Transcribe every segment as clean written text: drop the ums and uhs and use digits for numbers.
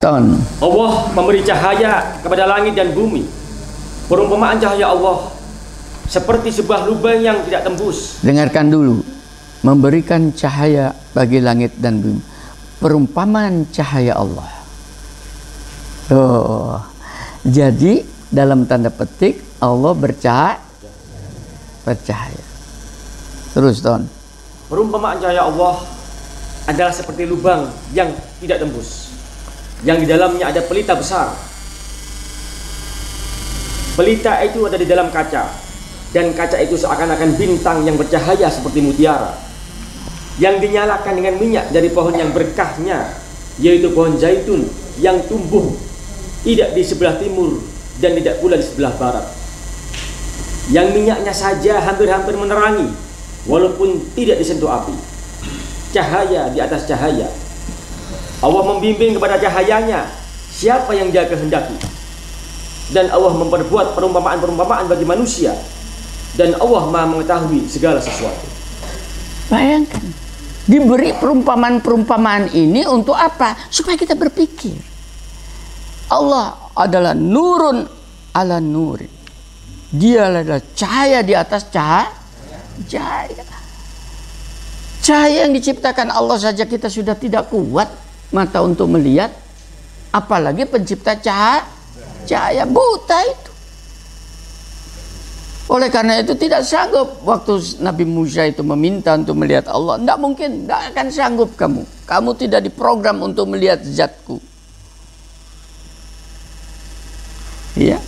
Ton. Allah memberi cahaya kepada langit dan bumi. Perumpamaan cahaya Allah seperti sebuah lubang yang tidak tembus. Dengarkan dulu. Memberikan cahaya bagi langit dan bumi. Perumpamaan cahaya Allah. Oh. Jadi dalam tanda petik Allah bercahaya. Terus Ton. Perumpamaan cahaya Allah adalah seperti lubang yang tidak tembus, yang di dalamnya ada pelita besar. Pelita itu ada di dalam kaca, dan kaca itu seakan-akan bintang yang bercahaya seperti mutiara, yang dinyalakan dengan minyak dari pohon yang berkahnya, yaitu pohon zaitun yang tumbuh tidak di sebelah timur dan tidak pula di sebelah barat, yang minyaknya saja hampir-hampir menerangi walaupun tidak disentuh api. Cahaya di atas cahaya. Allah membimbing kepada cahayanya siapa yang Dia kehendaki, dan Allah memperbuat perumpamaan-perumpamaan bagi manusia, dan Allah Maha mengetahui segala sesuatu. Bayangkan, diberi perumpamaan-perumpamaan ini untuk apa? Supaya kita berpikir. Allah adalah nurun ala nurin. Dia adalah cahaya di atas cahaya. Cahaya yang diciptakan Allah saja kita sudah tidak kuat mata untuk melihat, apalagi pencipta cahaya, buta itu. Oleh karena itu tidak sanggup waktu Nabi Musa itu meminta untuk melihat Allah. Tidak mungkin, tidak akan sanggup kamu. Kamu tidak diprogram untuk melihat zatku. Iya.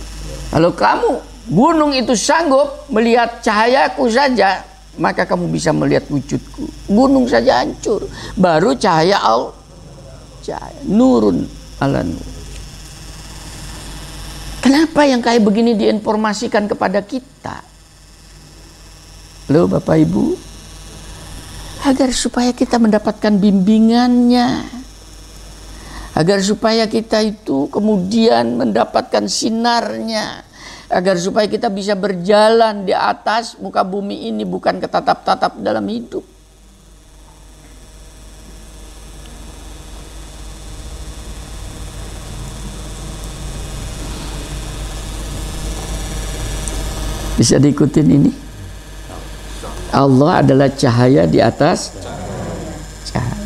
Kalau kamu gunung itu sanggup melihat cahayaku saja, maka kamu bisa melihat wujudku. Gunung saja hancur, baru cahaya Allah. Cahaya nurun ala nur. Kenapa yang kayak begini diinformasikan kepada kita? Loh Bapak Ibu, agar supaya kita mendapatkan bimbingannya, agar supaya kita itu kemudian mendapatkan sinarnya, agar supaya kita bisa berjalan di atas muka bumi ini, bukan ketatap-tatap dalam hidup. Bisa diikutin ini? Allah adalah cahaya di atas cahaya.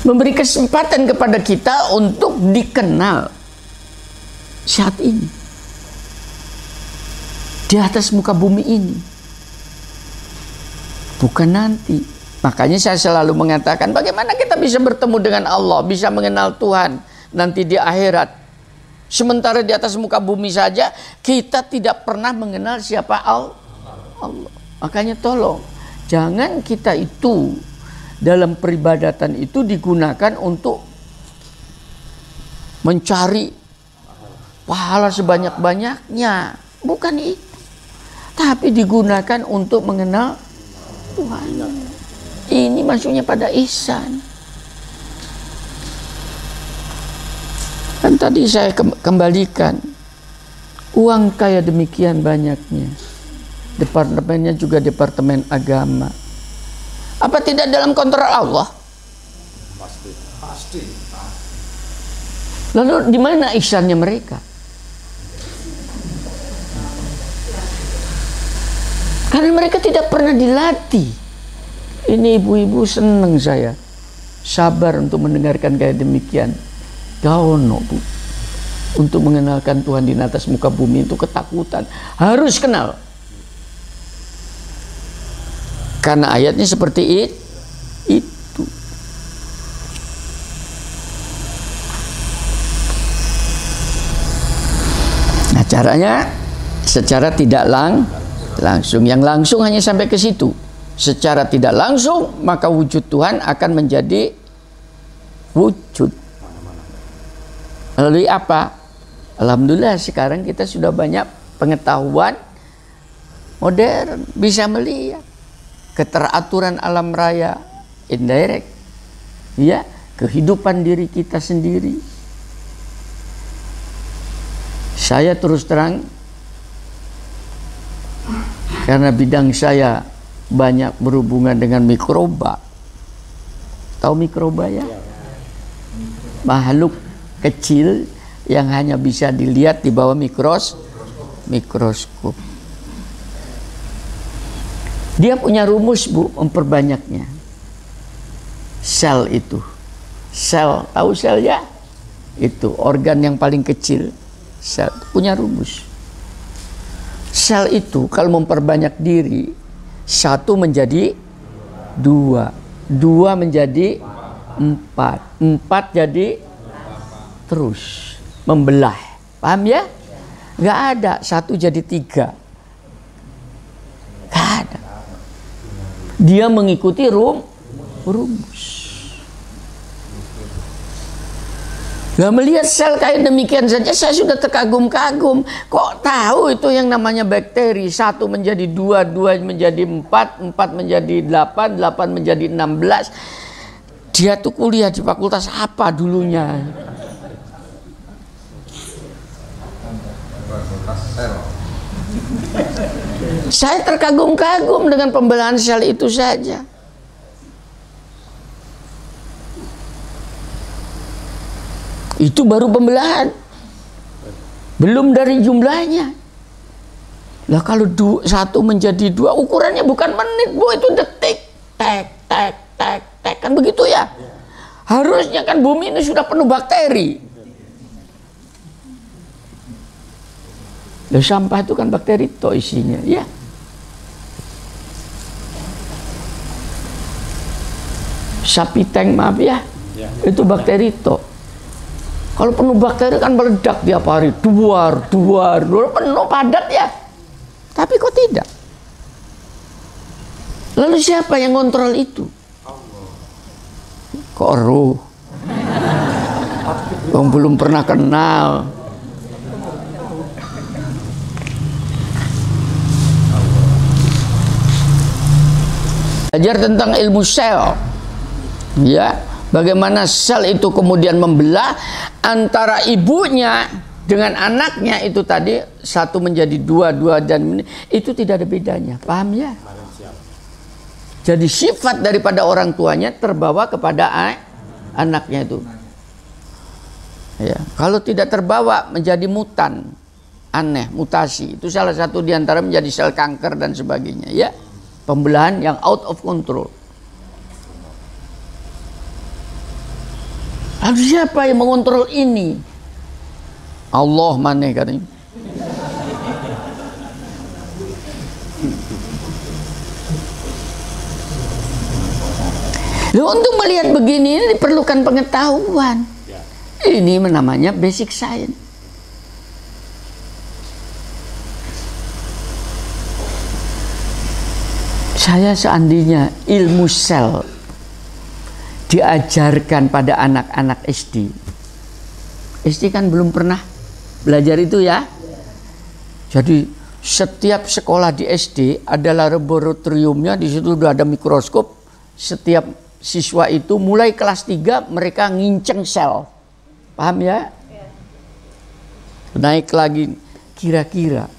Memberi kesempatan kepada kita untuk dikenal saat ini, di atas muka bumi ini, bukan nanti. Makanya saya selalu mengatakan, bagaimana kita bisa bertemu dengan Allah, bisa mengenal Tuhan nanti di akhirat. Sementara di atas muka bumi saja kita tidak pernah mengenal siapa Allah. Makanya tolong, jangan kita itu dalam peribadatan itu digunakan untuk mencari pahala sebanyak-banyaknya. Bukan itu. Tapi digunakan untuk mengenal Tuhan. Ini maksudnya pada ihsan. Kan tadi saya kembalikan, uang kayak demikian banyaknya, departemennya juga departemen agama. Apa tidak dalam kontrol Allah? Pasti. Lalu di mana ihsannya mereka? Karena mereka tidak pernah dilatih. Ini ibu-ibu senang saya, sabar untuk mendengarkan kayak demikian. Gaono Bu, untuk mengenalkan Tuhan di atas muka bumi itu ketakutan. Harus kenal. Karena ayatnya seperti itu. Nah caranya secara tidak langsung. Yang langsung hanya sampai ke situ. Secara tidak langsung maka wujud Tuhan akan menjadi wujud. Melalui apa? Alhamdulillah sekarang kita sudah banyak pengetahuan modern, bisa melihat keteraturan alam raya indirect, ya, kehidupan diri kita sendiri. Saya terus terang, karena bidang saya banyak berhubungan dengan mikroba. Tahu mikroba ya? makhluk kecil yang hanya bisa dilihat di bawah mikroskop. Dia punya rumus, Bu, memperbanyaknya. Sel itu. Sel, tahu sel ya? Itu organ yang paling kecil. Sel punya rumus. Sel itu kalau memperbanyak diri, 1 menjadi 2, 2 menjadi 4, 4 jadi terus membelah. Paham ya? Nggak ada 1 jadi 3. Nggak ada. Dia mengikuti rumus. Nah, melihat sel kayak demikian saja saya sudah terkagum-kagum. Kok tahu itu yang namanya bakteri? 1 menjadi 2, 2 menjadi 4, 4 menjadi 8, 8 menjadi 16. Dia tuh kuliah di fakultas apa dulunya? Saya terkagum-kagum dengan pembelahan sel itu saja. Itu baru pembelahan, belum dari jumlahnya. Lah kalau 1 menjadi 2 ukurannya bukan menit, Bu, itu detik. Tek tek tek tek, kan begitu ya? Harusnya kan bumi ini sudah penuh bakteri. Lah sampah itu kan bakteri toh isinya, ya. Sapi tank, maaf ya, itu bakteri toh. Kalau penuh bakteri kan meledak tiap hari, duar, penuh padat ya. Tapi kok tidak? Lalu siapa yang kontrol itu? Kok ruh? Yang belum pernah kenal. Belajar tentang ilmu sel, ya. Bagaimana sel itu kemudian membelah antara ibunya dengan anaknya itu tadi, 1 menjadi 2, 2 dan itu tidak ada bedanya. Paham ya? Jadi sifat daripada orang tuanya terbawa kepada anaknya itu. Ya, kalau tidak terbawa menjadi mutan, aneh, mutasi. Itu salah satu diantara menjadi sel kanker dan sebagainya. Ya, pembelahan yang out of control. Lalu siapa yang mengontrol ini? Allah maneh katanya. Lalu untuk melihat begini ini diperlukan pengetahuan. Ini namanya basic science. Saya seandainya ilmu sel diajarkan pada anak-anak SD. SD kan belum pernah belajar itu ya. Jadi setiap sekolah di SD ada laboratoriumnya, di situ udah ada mikroskop. Setiap siswa itu mulai kelas 3 mereka nginceng sel. Paham ya? Naik lagi, kira-kira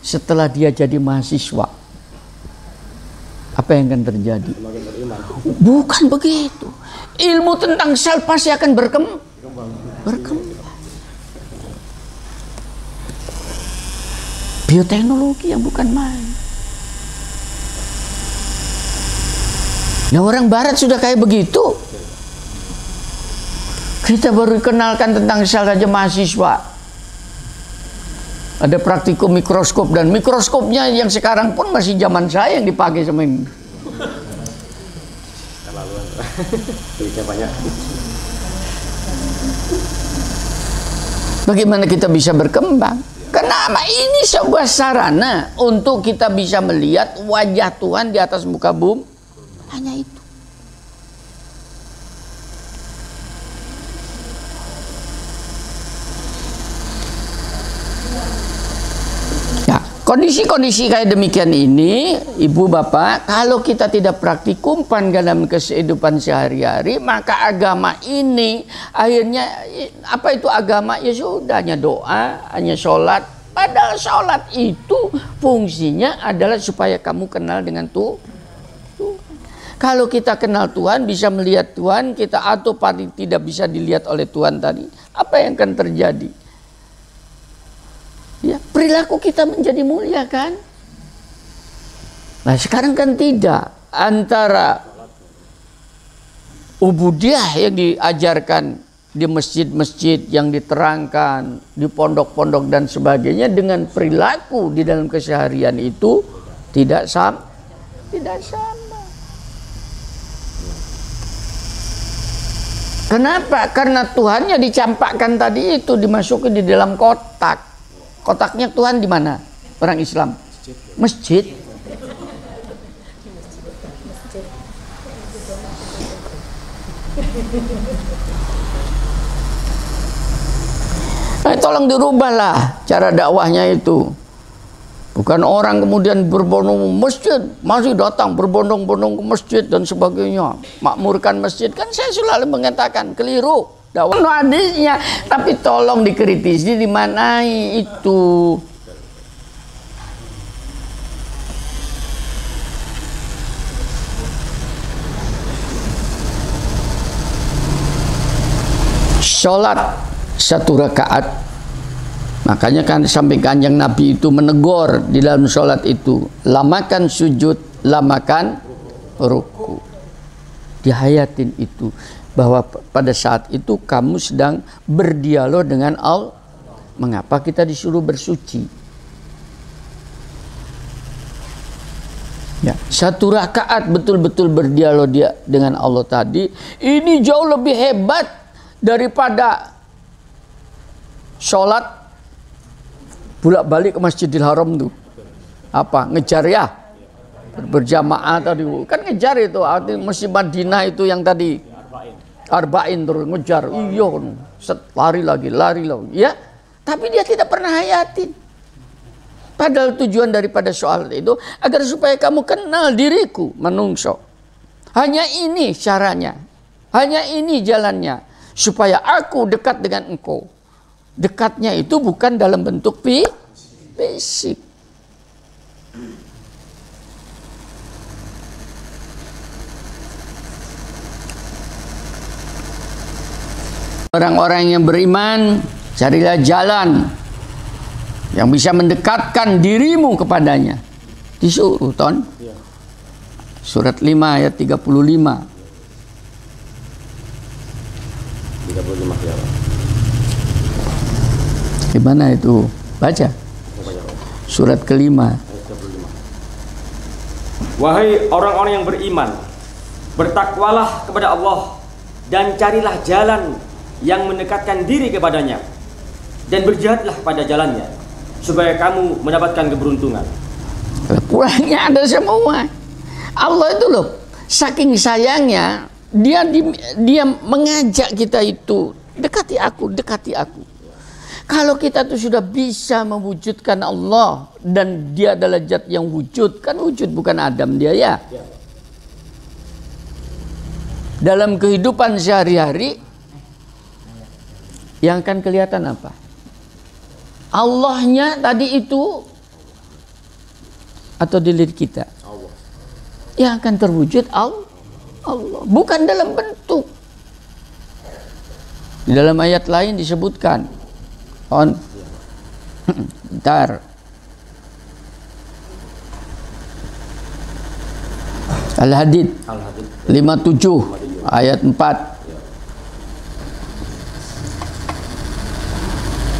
setelah dia jadi mahasiswa apa yang akan terjadi? Bukan begitu. Ilmu tentang sel pasti akan berkembang. Bioteknologi yang bukan main. Nah, orang barat sudah kayak begitu. Kita baru kenalkan tentang sel saja mahasiswa. Ada praktikum mikroskop, dan mikroskopnya yang sekarang pun masih zaman saya yang dipakai sama ini. Bagaimana kita bisa berkembang? Karena ini sebuah sarana untuk kita bisa melihat wajah Tuhan di atas muka bumi. Hanya itu. Kondisi-kondisi kayak demikian ini, ibu bapak, kalau kita tidak praktikumkan dalam kehidupan sehari-hari, maka agama ini akhirnya apa itu agama? Ya sudah, hanya doa, hanya sholat. Padahal sholat itu fungsinya adalah supaya kamu kenal dengan Tuhan. Kalau kita kenal Tuhan, bisa melihat Tuhan, kita atau paling tidak bisa dilihat oleh Tuhan tadi, apa yang akan terjadi? Ya, perilaku kita menjadi mulia kan? Nah sekarang kan tidak. Antara ubudiyah yang diajarkan di masjid-masjid, yang diterangkan di pondok-pondok dan sebagainya, dengan perilaku di dalam keseharian itu tidak sama. Tidak sama. Kenapa? Karena Tuhannya dicampakkan tadi itu, dimasukin di dalam kotak. Kotaknya Tuhan di mana? Orang Islam? Masjid. Nah, tolong dirubahlah cara dakwahnya itu. Bukan orang kemudian berbondong masjid, masih datang berbondong-bondong ke masjid dan sebagainya, makmurkan masjid. Kan saya selalu mengatakan keliru dakwah hadisnya, tapi tolong dikritisi, dimanai itu. Sholat 1 rakaat, makanya kan sampai Kanjeng Nabi itu menegur di dalam sholat itu, lamakan sujud, lamakan ruku. Dihayatin itu, bahwa pada saat itu kamu sedang berdialog dengan Allah. Mengapa kita disuruh bersuci? Ya, 1 rakaat betul-betul berdialog dia dengan Allah tadi, ini jauh lebih hebat daripada sholat bolak-balik ke Masjidil Haram tuh. Apa? Ngejar ya? Berjamaah tadi. Kan ngejar itu. Arti Masjid Madinah itu yang tadi. Arba'in terus ngejar. Iya. Lari lagi. Ya. Tapi dia tidak pernah hayatin. Padahal tujuan daripada soal itu agar supaya kamu kenal diriku, manungso. Hanya ini caranya. Hanya ini jalannya. Supaya aku dekat dengan engkau. Dekatnya itu bukan dalam bentuk fisik. Orang-orang yang beriman, carilah jalan yang bisa mendekatkan dirimu kepadanya. Disuruh ton. Surat 5 ayat 35. 35 ya. Di mana itu? Baca. Surat kelima. Wahai orang-orang yang beriman, bertakwalah kepada Allah dan carilah jalan yang mendekatkan diri kepadanya, dan berjihadlah pada jalannya supaya kamu mendapatkan keberuntungan. Pulangnya ada semua. Allah itu loh, saking sayangnya dia mengajak kita itu, dekati aku, dekati aku. Kalau kita tuh sudah bisa mewujudkan Allah, dan dia adalah zat yang wujud, kan wujud bukan Adam dia ya. Dalam kehidupan sehari-hari yang akan kelihatan apa? Allahnya tadi itu atau diri kita? Allah. Yang akan terwujud Allah, bukan dalam bentuk. Di dalam ayat lain disebutkan bentar. Al-Hadid 57 ayat 4.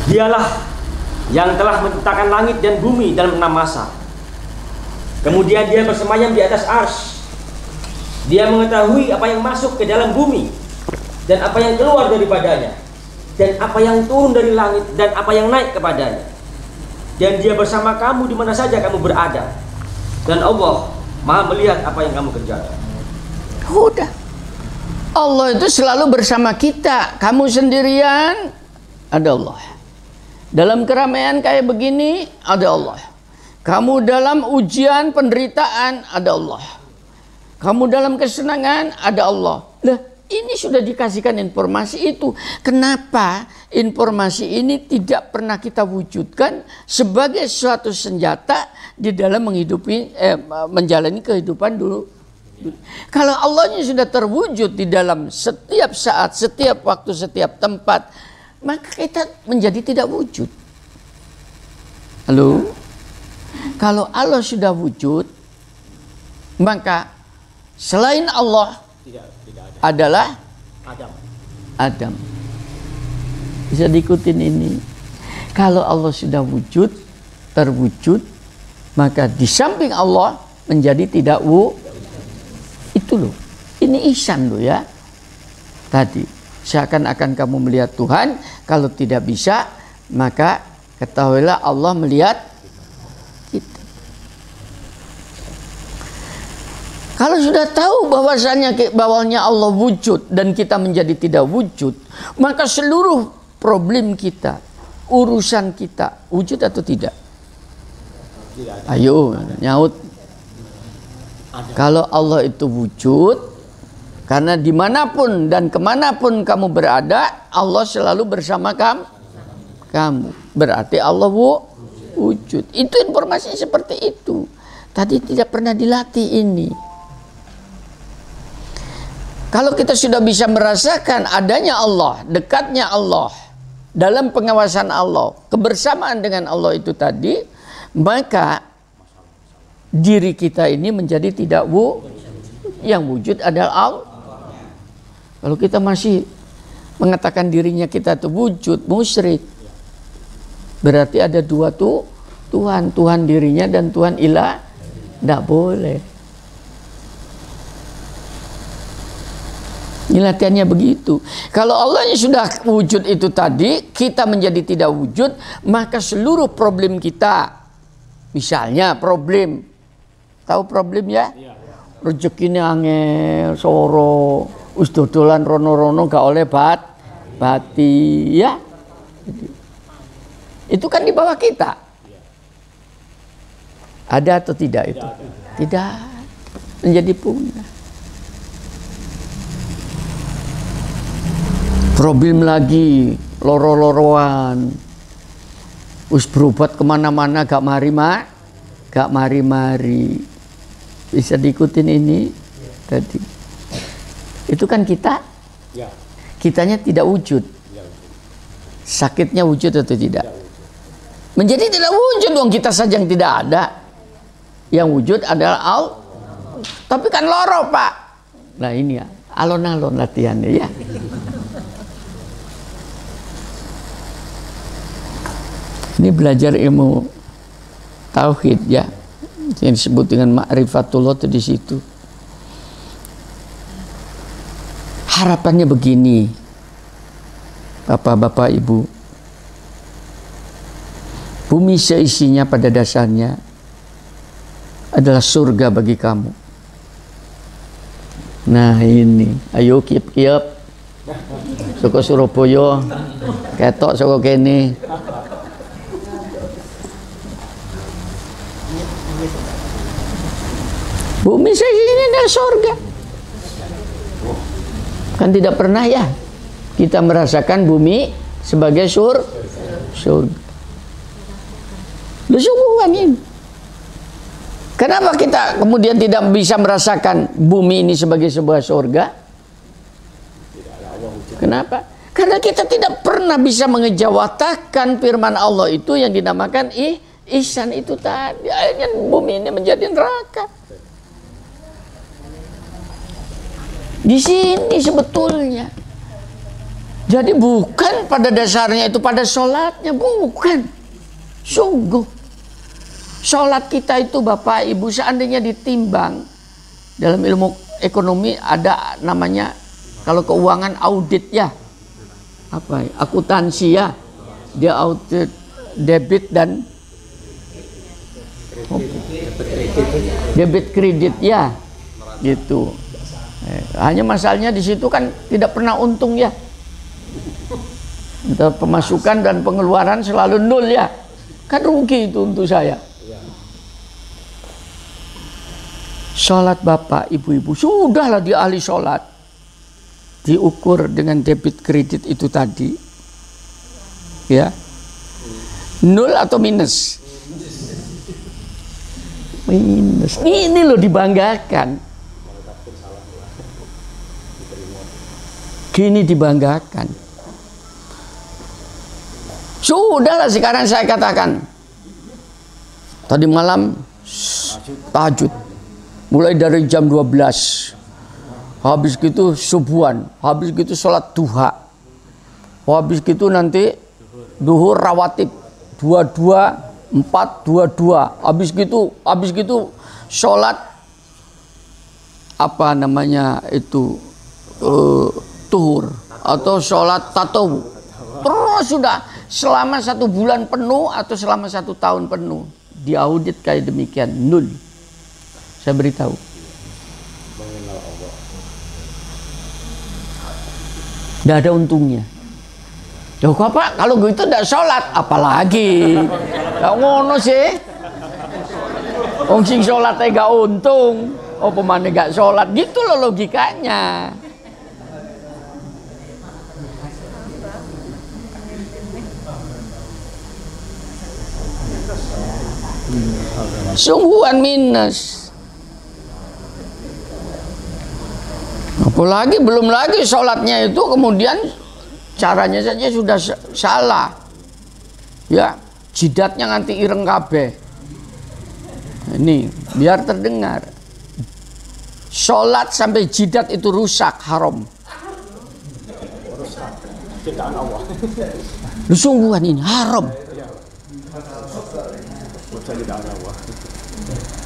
Dialah yang telah menciptakan langit dan bumi dalam 6 masa. Kemudian dia bersemayam di atas arsy. Dia mengetahui apa yang masuk ke dalam bumi dan apa yang keluar daripadanya, dan apa yang turun dari langit dan apa yang naik kepadanya. Dan dia bersama kamu di mana saja kamu berada. Dan Allah Maha melihat apa yang kamu kerjakan. Udah. Allah itu selalu bersama kita. Kamu sendirian, ada Allah. Dalam keramaian kayak begini, ada Allah. Kamu dalam ujian, penderitaan, ada Allah. Kamu dalam kesenangan, ada Allah. Lah, ini sudah dikasihkan informasi itu. Kenapa informasi ini tidak pernah kita wujudkan sebagai suatu senjata di dalam menjalani kehidupan dulu Kalau Allahnya sudah terwujud di dalam setiap saat, setiap waktu, setiap tempat, maka kita menjadi tidak wujud. Halo? Kalau Allah sudah wujud, maka selain Allah tidak adalah Adam. Bisa diikutin ini. Kalau Allah sudah wujud, terwujud, maka di samping Allah menjadi tidak itu loh. Ini ihsan loh ya. Tadi seakan-akan kamu melihat Tuhan, kalau tidak bisa maka ketahuilah Allah melihat kita. Kalau sudah tahu bahwasanya Allah wujud dan kita menjadi tidak wujud, maka seluruh problem kita, urusan kita wujud atau tidak? Ayo nyaut. Kalau Allah itu wujud, karena dimanapun dan kemanapun kamu berada, Allah selalu bersama kamu. Berarti Allah wujud. Itu informasi seperti itu. Tadi tidak pernah dilatih ini. Kalau kita sudah bisa merasakan adanya Allah, dekatnya Allah, dalam pengawasan Allah, kebersamaan dengan Allah itu tadi, maka diri kita ini menjadi tidak yang wujud adalah Allah. Kalau kita masih mengatakan dirinya kita itu wujud, musyrik, berarti ada dua Tuhan dirinya dan Tuhan ilah. Tidak boleh. Ini latihannya begitu. Kalau Allah yang sudah wujud itu tadi, kita menjadi tidak wujud, maka seluruh problem kita, misalnya problem, tahu problem ya? Rezekinya angel, soro, dodolan rono-rono gak oleh bati, ya. Itu kan di bawah kita. Ada atau tidak itu? Tidak. Menjadi punah. Problem lagi, loro-loroan, berobat kemana-mana gak mari-mari. Bisa diikutin ini tadi. Itu kan kita, kitanya tidak wujud. Sakitnya wujud atau tidak? Menjadi tidak wujud dong, kita saja yang tidak ada. Yang wujud adalah Allah. Tapi kan loro Pak. Nah ini ya, alon-alon latihannya ya. Ini belajar ilmu tauhid ya, yang disebut dengan ma'rifatullah itu di situ. Harapannya begini, Bapak-bapak, Ibu, bumi seisinya pada dasarnya adalah surga bagi kamu. Nah ini, ayo kiep-kiep, soko Surabaya, ketok soko kene. Bumi ini adalah surga. Kan tidak pernah ya kita merasakan bumi sebagai surga. Lu sungguhan ini. Kenapa kita kemudian tidak bisa merasakan bumi ini sebagai sebuah surga? Kenapa? Karena kita tidak pernah bisa mengejawatakan firman Allah itu yang dinamakan ihsan itu tadi. Akhirnya bumi ini menjadi neraka. Di sini sebetulnya. Jadi bukan pada dasarnya itu pada sholatnya, bukan. Sungguh. Sholat kita itu Bapak Ibu seandainya ditimbang, dalam ilmu ekonomi ada namanya, kalau keuangan audit ya, apa ya, akuntansi ya, dia audit debit dan debit kredit ya, gitu. Hanya masalahnya di situ kan tidak pernah untung ya. Untuk pemasukan dan pengeluaran selalu nol ya. Kan rugi itu untuk saya. Sholat Bapak, Ibu-ibu, sudahlah dia ahli sholat. Diukur dengan debit kredit itu tadi. Ya. Nol atau minus? Minus. Ini loh dibanggakan. Gini dibanggakan. Sudahlah sekarang saya katakan. Tadi malam tahajud. Mulai dari jam 12. Habis gitu subuhan. Habis gitu sholat duha. Habis gitu nanti duhur rawatib. 22, 4, 22. Habis gitu sholat apa namanya itu tuhur atau sholat tatawu. Terus sudah selama 1 bulan penuh atau selama 1 tahun penuh diaudit kayak demikian, nul. Saya beritahu. Tidak ada untungnya. Loh kok Pak, kalau gitu tidak sholat, apalagi? Gak ngono sih. Wong sing sholatnya gak untung, oh pemane gak sholat, gitu loh logikanya. Sungguhan minus. Apalagi belum lagi sholatnya itu kemudian caranya saja sudah salah. Ya, jidatnya nganti ireng kabeh. Ini biar terdengar. Sholat sampai jidat itu rusak, haram. Lu sungguhan ini haram.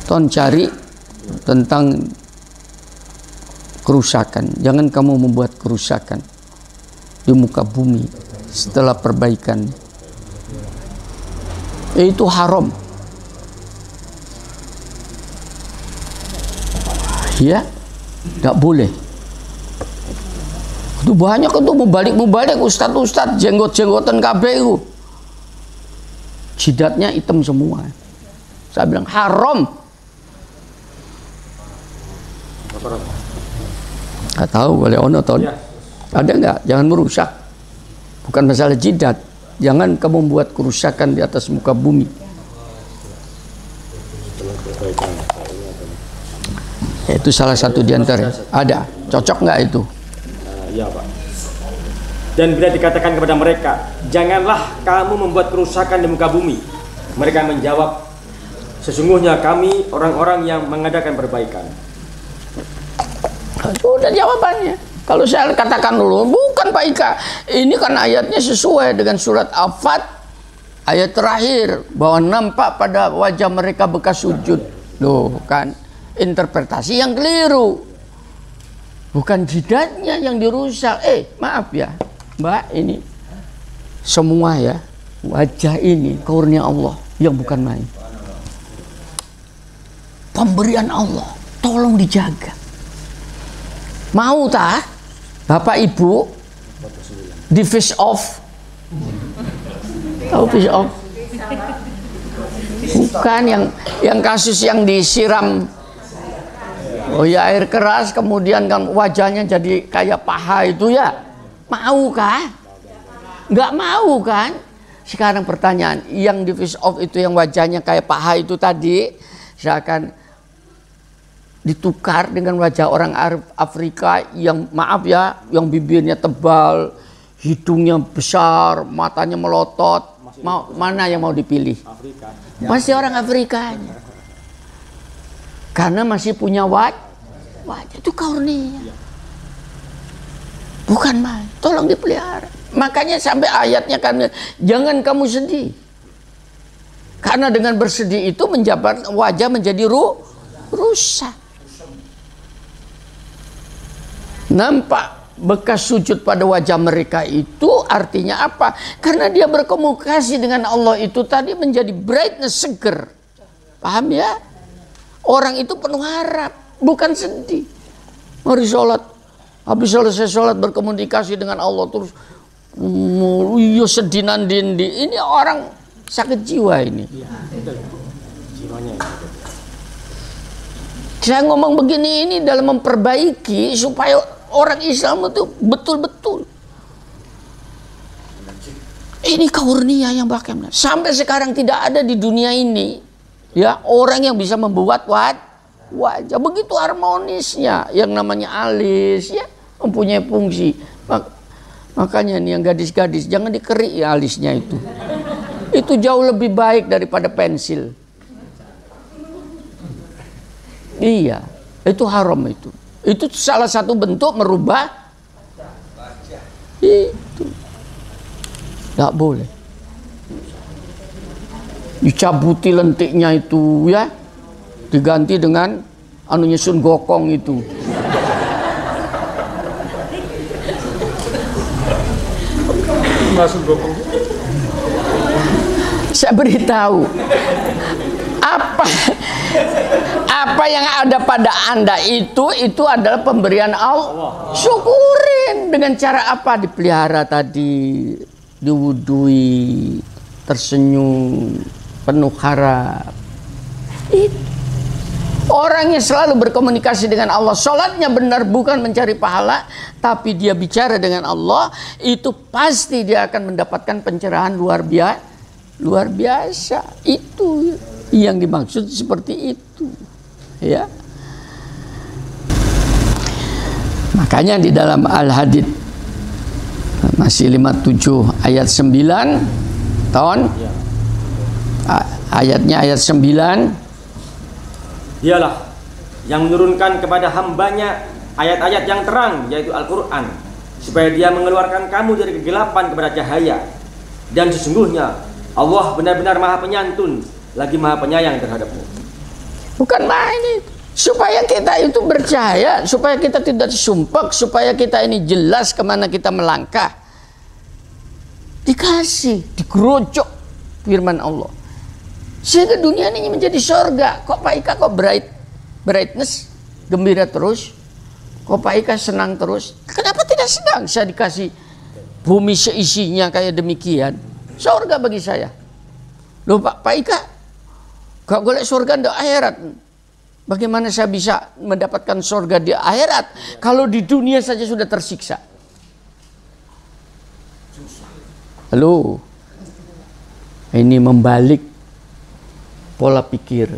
Ton cari tentang kerusakan. Jangan kamu membuat kerusakan di muka bumi setelah perbaikan. Itu haram. Ya, tidak boleh. Itu banyak itu mubalik ustad jenggot-jenggotan kabeh itu. Jidatnya hitam semua. Saya bilang haram. Nggak tahu boleh ono ton. Ada nggak? Jangan merusak. Bukan masalah jidat. Jangan kamu membuat kerusakan di atas muka bumi. Itu salah satu di antara. Ada. Cocok nggak itu? Iya Pak. Dan bila dikatakan kepada mereka, janganlah kamu membuat kerusakan di muka bumi. Mereka menjawab, sesungguhnya kami orang-orang yang mengadakan perbaikan. Sudah jawabannya. Kalau saya katakan dulu, bukan Pak Ika. Ini kan ayatnya sesuai dengan surat Al-Fat. Ayat terakhir. Bahwa nampak pada wajah mereka bekas sujud. Loh kan. Interpretasi yang keliru. Bukan jidatnya yang dirusak. Maaf ya Mbak, ini semua ya. Wajah ini karunia Allah yang bukan main. Pemberian Allah. Tolong dijaga. Mau tak Bapak Ibu di fish off? Tahu fish off? Bukan yang kasus yang disiram air keras kemudian kan wajahnya jadi kayak paha itu ya. Mau kah? Nggak mau kan? Sekarang pertanyaan, yang di fish off itu yang wajahnya kayak paha itu tadi, saya akan ditukar dengan wajah orang Afrika yang maaf ya, yang bibirnya tebal, hidungnya besar, matanya melotot. Mana yang mau dipilih? Afrika. Masih orang Afrikanya. Karena masih punya wajah itu karunia. Bukan main, tolong dipelihara. Makanya sampai ayatnya kan, jangan kamu sedih. Karena dengan bersedih itu menjabat wajah menjadi rusak. Nampak bekas sujud pada wajah mereka itu artinya apa? Karena dia berkomunikasi dengan Allah itu tadi menjadi brightness, seger. Paham ya? Orang itu penuh harap, bukan sedih. Mari sholat. Habis selesai sholat berkomunikasi dengan Allah terus sedih nandindi. Ini orang sakit jiwa ini. Saya ngomong begini ini dalam memperbaiki supaya orang Islam itu betul-betul. Ini karunia yang bagaimana? Sampai sekarang tidak ada di dunia ini ya orang yang bisa membuat wajah begitu harmonisnya, yang namanya alis ya mempunyai fungsi Makanya nih yang gadis-gadis jangan dikerik ya alisnya itu. Itu jauh lebih baik daripada pensil. Iya, itu haram itu. Itu salah satu bentuk merubah. Itu tidak boleh. Dicabuti lentiknya itu ya, diganti dengan anunya Sun Gokong itu. Masuk Gokong. Saya beritahu apa yang ada pada Anda itu adalah pemberian Allah. Syukurin dengan cara apa? Dipelihara tadi, diwudui, tersenyum, penuh harap. Orang yang selalu berkomunikasi dengan Allah, sholatnya benar bukan mencari pahala, tapi dia bicara dengan Allah, itu pasti dia akan mendapatkan pencerahan luar biasa. Itu yang dimaksud seperti itu, ya. Makanya di dalam Al-Hadid masih 57 ayat 9 ayatnya ayat 9. Dialah yang menurunkan kepada hambanya ayat-ayat yang terang, yaitu Al-Quran, supaya dia mengeluarkan kamu dari kegelapan kepada cahaya. Dan sesungguhnya Allah benar-benar maha penyantun lagi maha penyayang terhadapmu. Bukan main itu. Supaya kita itu bercahaya, supaya kita tidak sumpek, supaya kita ini jelas kemana kita melangkah. Dikasih, digerocok firman Allah. Sehingga dunia ini menjadi surga. Kok Pak Ika kok brightness, gembira terus? Kok Pak Ika senang terus? Kenapa tidak senang? Saya dikasih bumi seisinya kayak demikian. Surga bagi saya. Loh Pak Ika, gak golek surga di akhirat. Bagaimana saya bisa mendapatkan surga di akhirat kalau di dunia saja sudah tersiksa? Halo, ini membalik pola pikir.